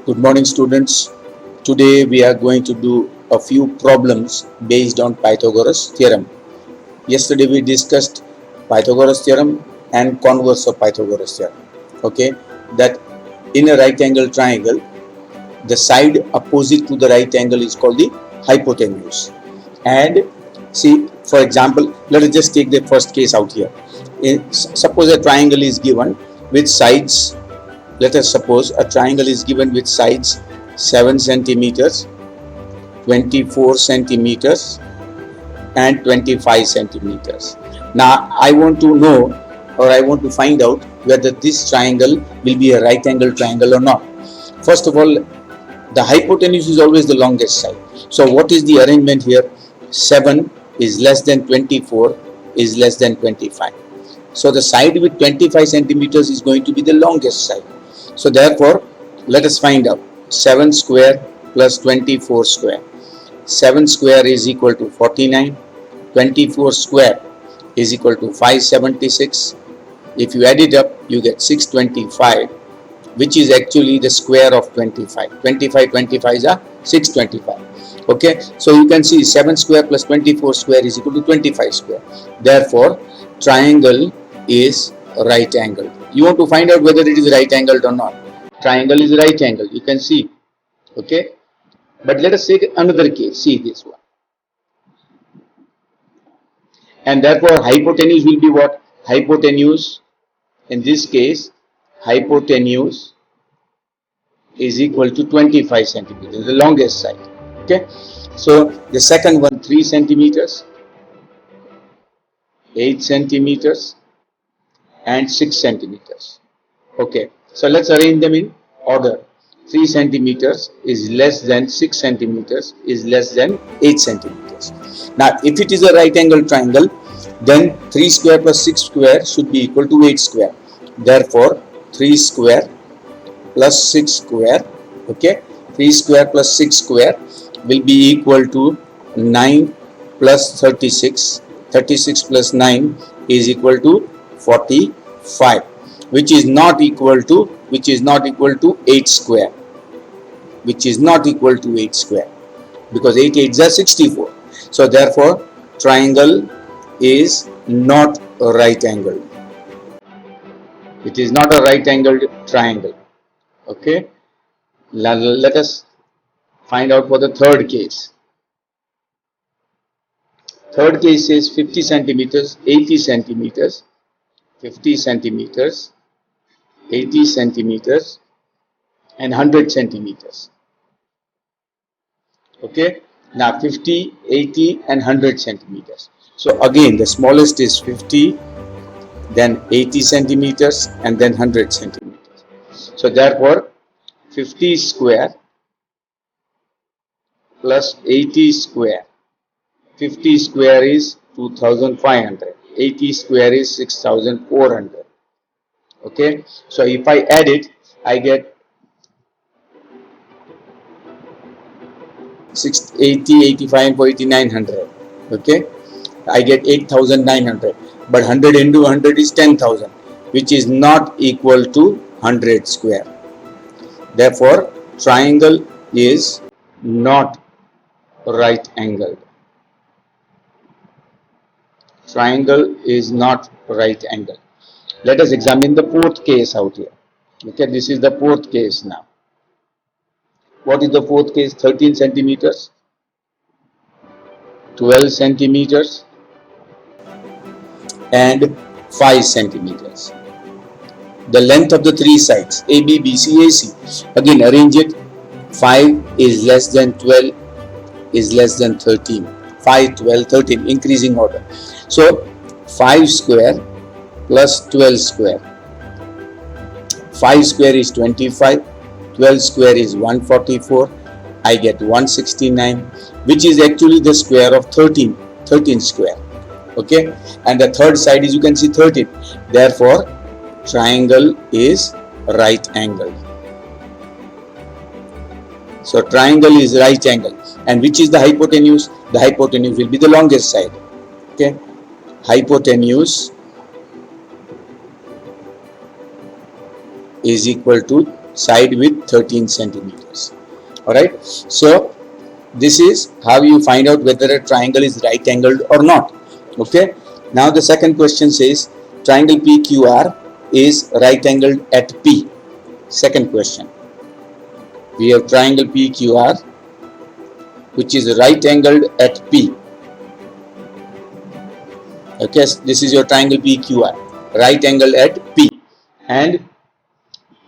Good morning, students. Today we are going to do a few problems based on Pythagoras theorem. Yesterday we discussed Pythagoras theorem and converse of Pythagoras theorem. Okay, that in a right angle triangle, the side opposite to the right angle is called the hypotenuse. And see, for example, let us just take the first case out here. Suppose a triangle is given with sides. Let us suppose a triangle is given with sides 7 centimeters, 24 centimeters and 25 centimeters. Now I want to know, or I want to find out whether this triangle will be a right angle triangle or not. First of all, the hypotenuse is always the longest side. So what is the arrangement here? 7 is less than 24 is less than 25. So the side with 25 centimeters is going to be the longest side. So therefore, let us find out 7 square plus 24 square. 7 square is equal to 49. 24 square is equal to 576. If you add it up, you get 625, which is actually the square of 25. 25 is a 625. Okay, so you can see 7 square plus 24 square is equal to 25 square. Therefore, triangle is right angled. You want to find out whether it is right angled or not. Triangle is right angled. You can see. Okay, but let us take another case. See this one. And therefore, hypotenuse will be what? Hypotenuse, in this case, hypotenuse is equal to 25 centimeters, the longest side. Okay, so the second one 3 centimeters, 8 centimeters and 6 centimeters. Okay, so let's arrange them in order. 3 centimeters is less than 6 centimeters is less than 8 centimeters. Now if it is a right angle triangle, then 3 square plus 6 square should be equal to 8 square. Therefore 3 square plus 6 square, okay, 3 square plus 6 square will be equal to 9 plus 36. 36 plus 9 is equal to 45, which is not equal to 8 square, which is not equal to 8 square, because 8 8s are 64. So therefore triangle is not a right angled. It is not a right angled triangle. Okay, let us find out for the third case. Third case is 50 centimeters, 80 centimeters, 50 centimeters, 80 centimeters and 100 centimeters. Okay, now 50, 80 and 100 centimeters. So again the smallest is 50, then 80 centimeters and then 100 centimeters. So therefore 50 square plus 80 square. 50 square is 2500, 80 square is 6400. Okay, so if I add it, I get 80, 85 and 40, 900. Okay, I get 8900, but 100 into 100 is 10,000, which is not equal to 100 square. Therefore triangle is not right angled. Triangle is not right angle. Let us examine the fourth case out here. Okay, this is the fourth case now. What is the fourth case? 13 centimeters, 12 centimeters and 5 centimeters. The length of the three sides AB, BC, AC. Again arrange it. 5 is less than 12 is less than 13. 5, 12, 13, increasing order. So 5 square plus 12 square. 5 square is 25, 12 square is 144. I get 169, which is actually the square of 13 square. Okay, and the third side is, you can see, 13. Therefore triangle is right angled. So triangle is right angle. And which is the hypotenuse? The hypotenuse will be the longest side. Okay, hypotenuse is equal to side width 13 centimeters. Alright, so this is how you find out whether a triangle is right angled or not. Okay, now the second question says triangle PQR is right angled at P. Second question, we have triangle PQR which is right angled at P. Okay, this is your triangle PQR, right angle at P, and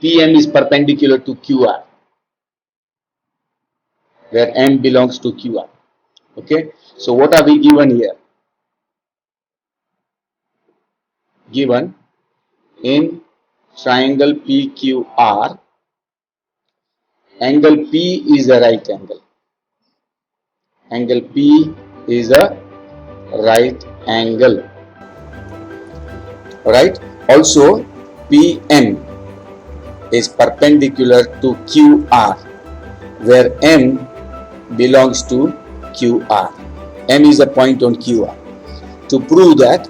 PM is perpendicular to QR, where M belongs to QR. Okay, so what are we given here? Given in triangle PQR, angle P is a right angle. Angle P is a right angle. Alright, also PM is perpendicular to QR, where M belongs to QR. M is a point on QR. To prove that,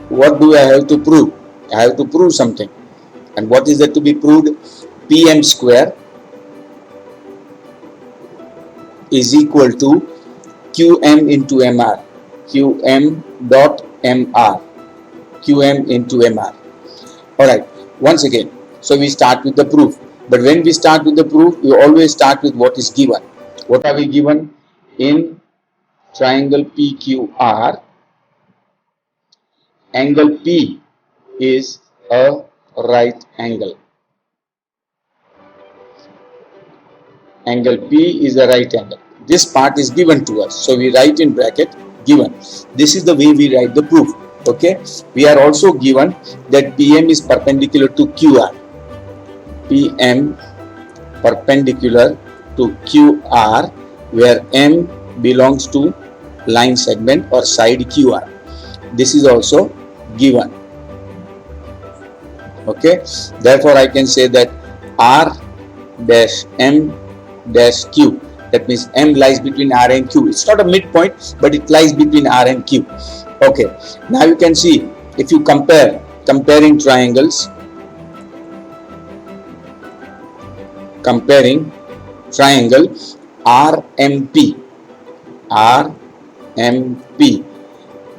what do I have to prove? I have to prove something. And what is that to be proved? PM square is equal to QM into MR. QM dot MR. QM into MR. Alright, once again, so we start with the proof. But when we start with the proof, we always start with what is given. What are we given? In triangle PQR, angle P is a right angle. Angle P is a right angle. This part is given to us. So we write in bracket given. This is the way we write the proof. Okay. We are also given that PM is perpendicular to QR. PM perpendicular to QR, where M belongs to line segment or side QR. This is also given. Okay, therefore I can say that R dash M dash Q, that means M lies between R and Q. It's not a midpoint, but it lies between R and Q. Okay, now you can see if you comparing triangles, comparing triangle RMP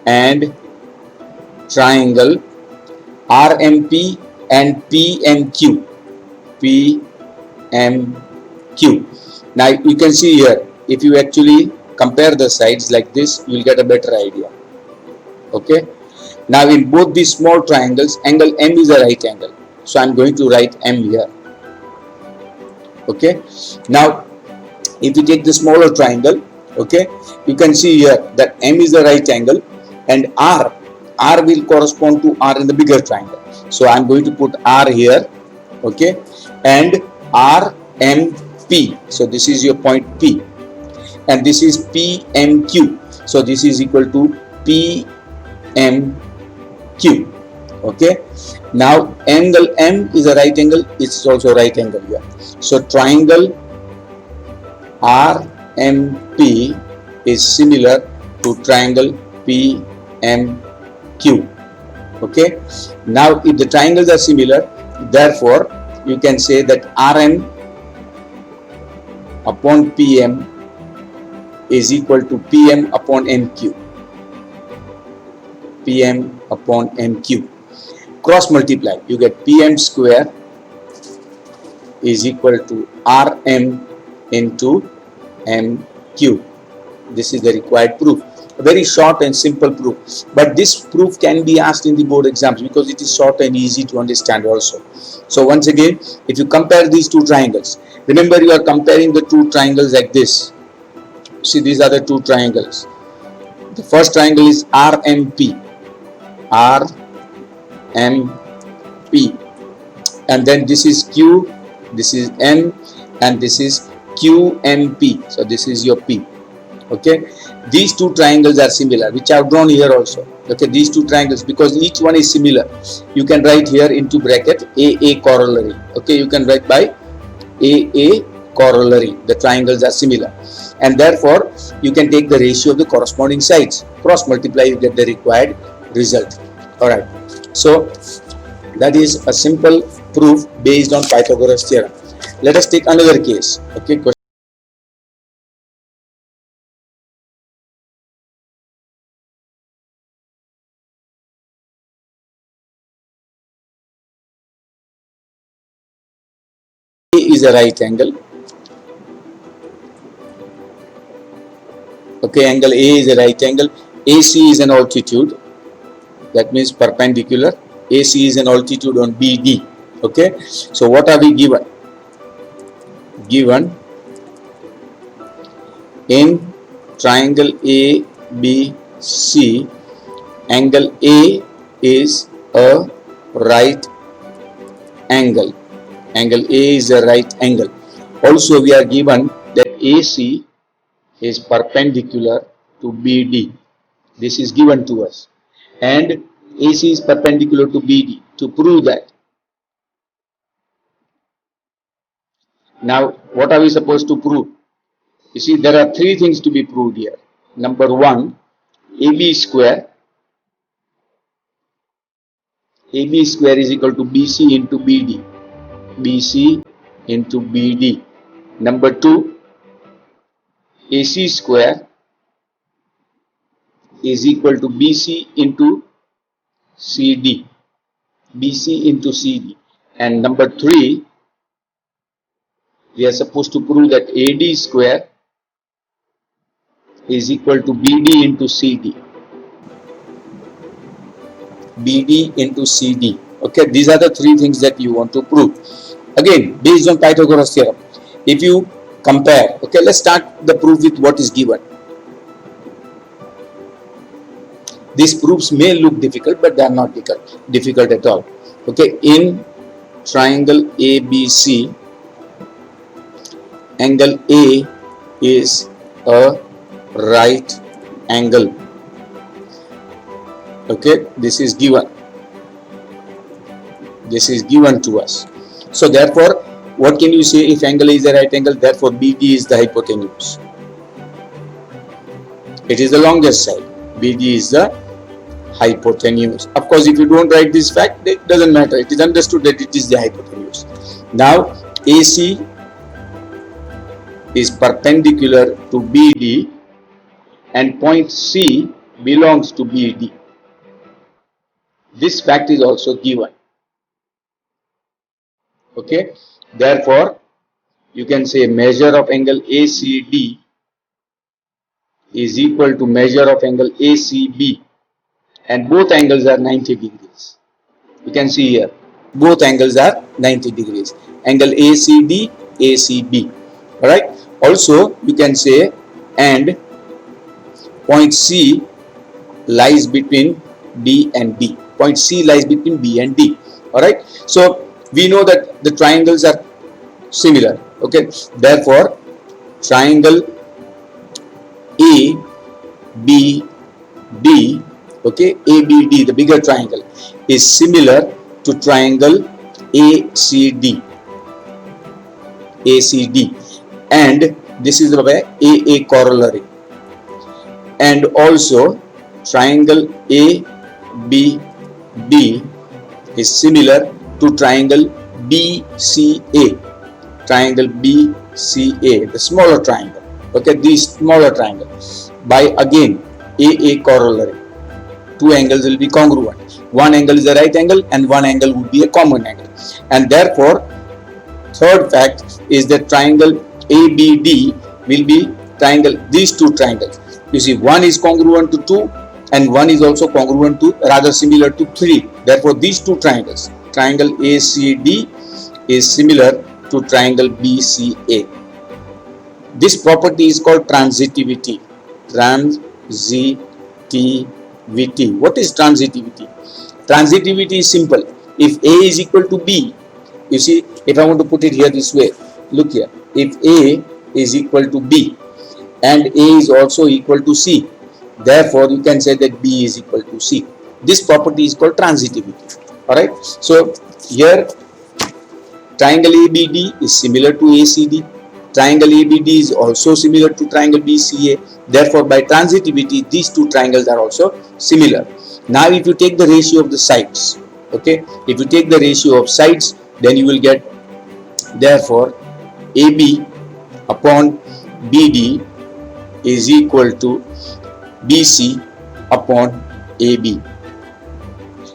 and triangle RMP and PMQ. Now you can see here, if you actually compare the sides like this, you will get a better idea. Okay. Now in both these small triangles, angle M is a right angle. So I am going to write M here. Okay. Now if you take the smaller triangle, okay, you can see here that M is a right angle and R will correspond to R in the bigger triangle. So I am going to put R here, okay, and RMP. So this is your point P, and this is PMQ. So this is equal to PMQ. Okay. Now angle M is a right angle. It's also right angle here. So triangle RMP is similar to triangle PMQ. Okay. Now if the triangles are similar, therefore you can say that RM upon PM is equal to PM upon MQ. PM upon MQ. Cross multiply, you get PM square is equal to RM into MQ. This is the required proof. A very short and simple proof. But this proof can be asked in the board exams because it is short and easy to understand also. So once again, if you compare these two triangles, remember you are comparing the two triangles like this. See, these are the two triangles. The first triangle is RMP. RMP. And then this is Q, this is M, and this is QMP. So this is your P. Okay. These two triangles are similar, which I have drawn here also. Okay, these two triangles, because each one is similar, you can write here into bracket AA corollary. Okay, you can write by AA corollary. The triangles are similar, and therefore you can take the ratio of the corresponding sides. Cross multiply, you get the required result. All right. So That is a simple proof based on Pythagoras theorem. Let us take another case. Okay, question A is a right angle. Okay, angle A is a right angle. AC is an altitude. That means perpendicular. AC is an altitude on BD. Okay, so what are we given? Given in triangle ABC, angle A is a right angle. Angle A is a right angle. Also, we are given that AC is perpendicular to BD. This is given to us. And AC is perpendicular to BD. To prove that, now what are we supposed to prove? You see, there are three things to be proved here. Number one, AB square is equal to BC into BD. BC into BD. Number two, AC square is equal to BC into CD. BC into CD. And number three, we are supposed to prove that AD square is equal to BD into CD. BD into CD. Okay, these are the three things that you want to prove. Again, based on Pythagoras theorem. If you compare, okay, let's start the proof with what is given. These proofs may look difficult, but they are not difficult at all. Okay, in triangle ABC, angle A is a right angle. Okay, this is given. This is given to us. So therefore, what can you say if angle is a right angle? Therefore, BD is the hypotenuse. It is the longest side. BD is the hypotenuse. Of course, if you don't write this fact, it doesn't matter. It is understood that it is the hypotenuse. Now, AC is perpendicular to BD and point C belongs to BD. This fact is also given. Okay, therefore, you can say measure of angle ACD is equal to measure of angle ACB, and both angles are 90 degrees. You can see here, both angles are 90 degrees. Angle ACD, ACB. Alright, also you can say, and point C lies between B and D. Point C lies between B and D. Alright, so we know that the triangles are similar. Okay, therefore triangle ABD, okay, ABD, the bigger triangle, is similar to triangle ACD. And this is the AA corollary. And also triangle ABD is similar to triangle BCA. Triangle BCA, the smaller triangle. Okay, these smaller triangles. By again AA corollary, two angles will be congruent. One angle is a right angle and one angle would be a common angle. And therefore, third fact is that triangle ABD will be triangle, these two triangles. You see, one is congruent to 2 and one is also congruent to, rather similar to 3. Therefore, these two triangles, triangle ACD is similar to triangle BCA. This property is called transitivity. Transitivity. What is transitivity? Transitivity is simple. If A is equal to B, you see, if I want to put it here this way, look here. If A is equal to B and A is also equal to C, therefore you can say that B is equal to C. This property is called transitivity. Alright. So here triangle ABD is similar to ACD. Triangle ABD is also similar to triangle BCA. Therefore, by transitivity, these two triangles are also similar. Now, if you take the ratio of the sides, Okay, if you take the ratio of sides, then you will get, therefore, AB upon BD is equal to BC upon AB.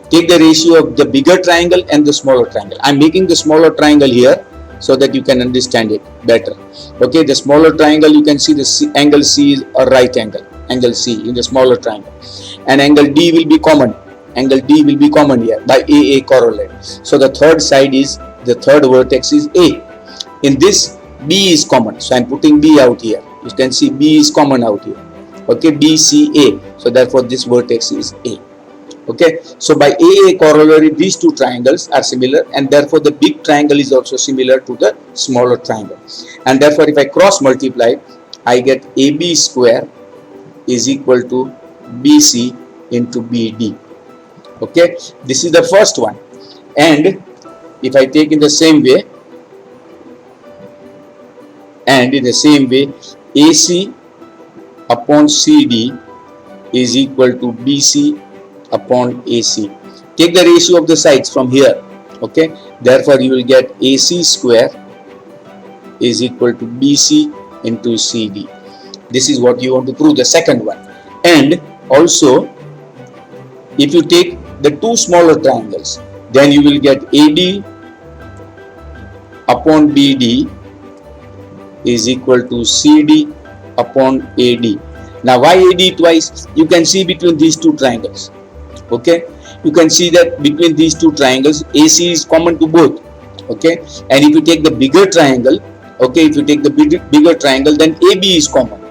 Take the ratio of the bigger triangle and the smaller triangle. I'm making the smaller triangle here so that you can understand it better. Okay, the smaller triangle, you can see the angle C is a right angle, angle C in the smaller triangle, and angle D will be common. Angle D will be common here by AA correlate. So the third side is, the third vertex is A. In this, B is common, so I'm putting B out here. You can see B is common out here. Okay, BCA. So therefore this vertex is A. Okay, so by AA corollary, these two triangles are similar, and therefore the big triangle is also similar to the smaller triangle. And therefore if I cross multiply, I get AB square is equal to BC into BD. Okay, this is the first one. And if I take in the same way, AC upon CD is equal to BC upon AC. Take the ratio of the sides from here. Okay, therefore you will get AC square is equal to BC into CD. This is what you want to prove, the second one. And also, if you take the two smaller triangles, then you will get AD upon BD is equal to CD upon AD. Now why AD twice? You can see between these two triangles. Okay, you can see that between these two triangles, AC is common to both. Okay, and if you take the bigger triangle, okay, if you take the bigger triangle, then AB is common.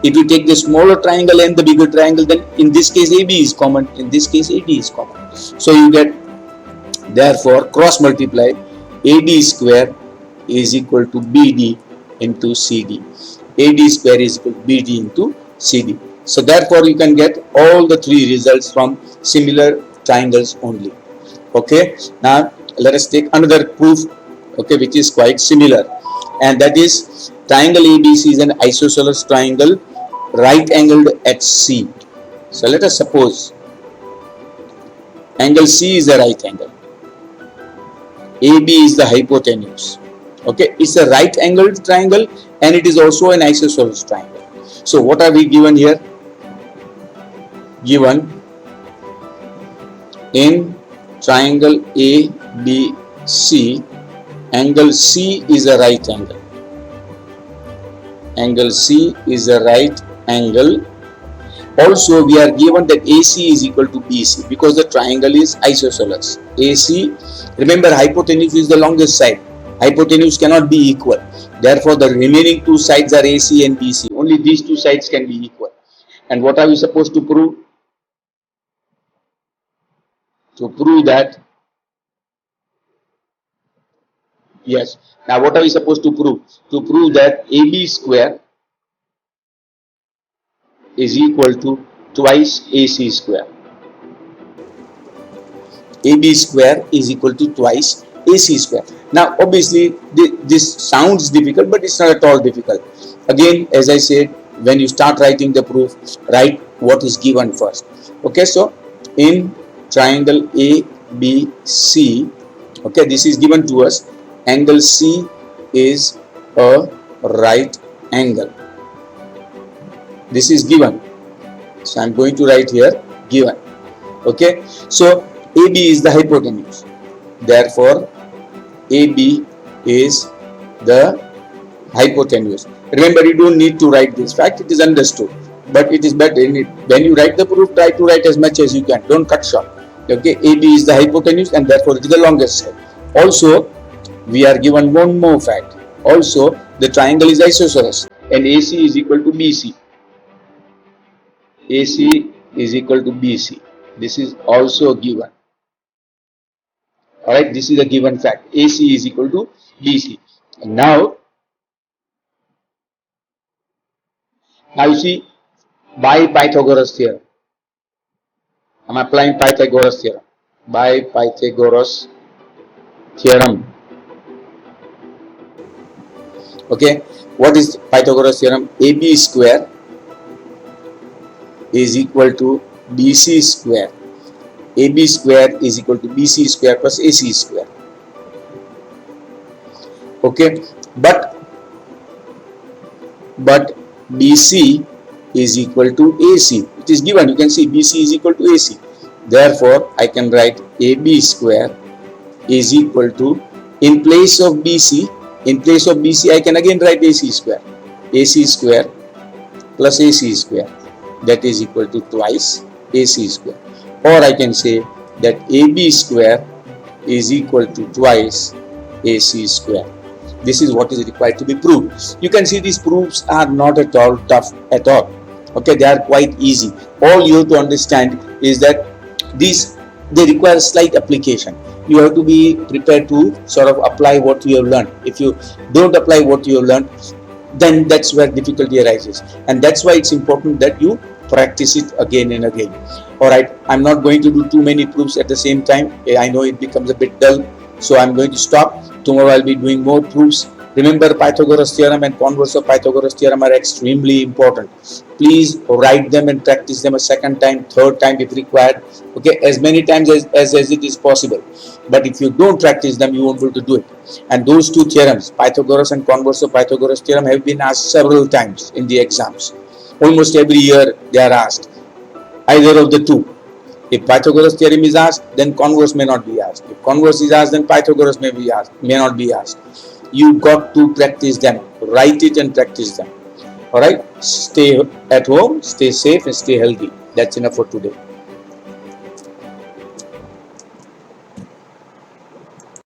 If you take the smaller triangle and the bigger triangle, then in this case AB is common, in this case AD is common. So you get, therefore, cross multiply, AD square is equal to BD into CD. AD square is equal to BD into CD. So therefore you can get all the three results from similar triangles only. Okay, now let us take another proof, okay, which is quite similar, and that is triangle ABC is an isosceles triangle right angled at C. So let us suppose angle C is a right angle, AB is the hypotenuse. Okay, it's a right angled triangle and it is also an isosceles triangle. So what are we given here? Given in triangle ABC, angle C is a right angle. Angle C is a right angle. Also, we are given that AC is equal to BC because the triangle is isosceles. AC, remember, hypotenuse is the longest side. Hypotenuse cannot be equal. Therefore, the remaining two sides are AC and BC. Only these two sides can be equal. And what are we supposed to prove? To prove that, yes. Now what are we supposed to prove? To prove that AB square is equal to twice AC square. AB square is equal to twice AC square. Now obviously this sounds difficult, but it's not at all difficult. Again, as I said, when you start writing the proof, write what is given first. Okay, so in triangle ABC, okay, this is given to us. Angle C is a right angle. This is given. So I'm going to write here given. Okay, so AB is the hypotenuse. Therefore, AB is the hypotenuse. Remember, you don't need to write this fact, it is understood. But it is better when you write the proof, try to write as much as you can. Don't cut short. Okay, AB is the hypotenuse and therefore it is the longest side. Also, we are given one more fact. Also, the triangle is isosceles and AC is equal to BC. AC is equal to BC. This is also given. Alright, this is a given fact. AC is equal to BC. And now you see, by Pythagoras theorem, I'm applying Pythagoras theorem. By Pythagoras theorem. Okay, what is Pythagoras theorem? AB square is equal to BC square. AB square is equal to BC square plus AC square. Okay, but BC is equal to AC. It is given. You can see BC is equal to AC. Therefore, I can write AB square is equal to, in place of BC, I can again write AC square. AC square plus AC square, that is equal to twice AC square. Or I can say that AB square is equal to twice AC square. This is what is required to be proved. You can see these proofs are not at all tough at all. Okay, they are quite easy. All you have to understand is that they require slight application. You have to be prepared to sort of apply what you have learned. If you don't apply what you have learned, then that's where difficulty arises, and that's why it's important that you practice it again and again. All right, I'm not going to do too many proofs at the same time. I know it becomes a bit dull, so I'm going to stop. Tomorrow I'll be doing more proofs. Remember, Pythagoras theorem and converse of Pythagoras theorem are extremely important. Please write them and practice them a second time, third time if required. Okay, as many times as it is possible. But if you don't practice them, you won't be able to do it. And those two theorems, Pythagoras and converse of Pythagoras theorem, have been asked several times in the exams. Almost every year they are asked, either of the two. If Pythagoras theorem is asked, then converse may not be asked. If converse is asked, then Pythagoras may not be asked. You got to practice them. Write it and practice them. All right. Stay at home, stay safe, and stay healthy. That's enough for today.